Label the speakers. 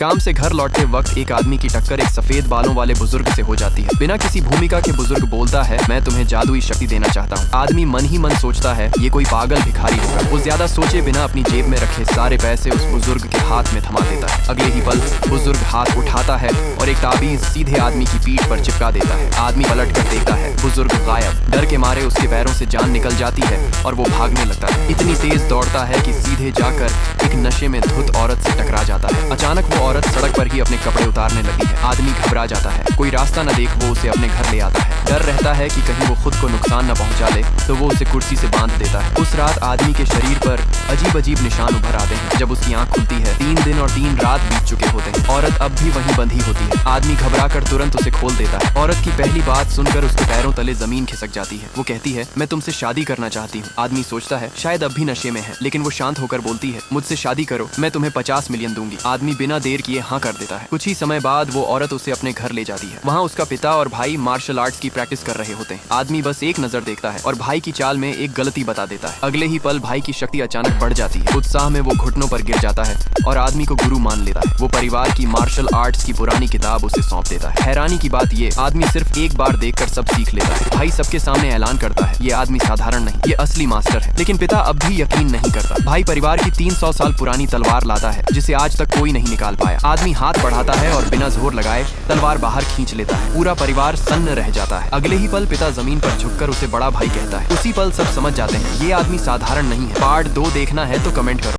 Speaker 1: काम से घर लौटते वक्त एक आदमी की टक्कर एक सफेद बालों वाले बुजुर्ग से हो जाती है। बिना किसी भूमिका के बुजुर्ग बोलता है, मैं तुम्हें जादुई शक्ति देना चाहता हूँ। आदमी मन ही मन सोचता है ये कोई पागल भिखारी होगा। वो ज्यादा सोचे बिना अपनी जेब में रखे सारे पैसे उस बुजुर्ग के हाथ में थमा देता है। अगले ही पल बुजुर्ग हाथ उठाता है और एक ताबीज सीधे आदमी की पीठ पर चिपका देता है। आदमी पलट कर देखता है, बुजुर्ग गायब। डर के मारे उसके पैरों से जान निकल जाती है और वो भागने लगता है। इतनी तेज दौड़ता है कि सीधे जाकर एक नशे में धुत औरत से टकरा जाता है। अचानक वो औरत सड़क पर ही अपने कपड़े उतारने लगी है। आदमी घबरा जाता है। कोई रास्ता न देख वो उसे अपने घर ले आता है। डर रहता है कि कहीं वो खुद को नुकसान न पहुंचा ले, तो वो उसे कुर्सी से बांध देता है। उस रात आदमी के शरीर पर अजीब अजीब निशान उभर आते हैं। जब उसकी आंख खुलती है 3 दिन और 3 रात बीत चुके होते हैं। औरत अब भी वहीं बंधी होती है। आदमी घबरा कर तुरंत उसे खोल देता है। औरत की पहली बात सुनकर उसके पैरों तले जमीन खिसक जाती है। वो कहती है, मैं तुमसे शादी करना चाहती हूँ। आदमी सोचता है शायद अब भी नशे में है, लेकिन वो शांत होकर बोलती है, मुझसे शादी करो, मैं तुम्हें 50 मिलियन दूंगी। आदमी बिना देर किए हाँ कर देता है। कुछ ही समय बाद वो औरत उसे अपने घर ले जाती है। वहाँ उसका पिता और भाई मार्शल आर्ट्स की प्रैक्टिस कर रहे होते हैं। आदमी बस एक नजर देखता है और भाई की चाल में एक गलती बता देता है। अगले ही पल भाई की शक्ति अचानक बढ़ जाती है। उत्साह में वो घुटनों पर गिर जाता है और आदमी को गुरु मान लेता है। वो परिवार की मार्शल आर्ट्स की पुरानी किताब उसे सौंप देता है। हैरानी की बात ये, आदमी सिर्फ एक बार देखकर सब सीख लेता है। भाई सबके सामने ऐलान करता है, ये आदमी साधारण नहीं, ये असली मास्टर है। लेकिन पिता अब भी यकीन नहीं करता। भाई परिवार की 300 साल पुरानी तलवार लाता है, जिसे आज तक कोई नहीं निकाल पाया। आदमी हाथ बढ़ाता है और बिना जोर लगाए तलवार बाहर खींच लेता है। पूरा परिवार सन्न रह जाता है। अगले ही पल पिता जमीन पर झुककर उसे बड़ा भाई कहता है। उसी पल सब समझ जाते हैं ये आदमी साधारण नहीं है। पार्ट 2 देखना है तो कमेंट करो।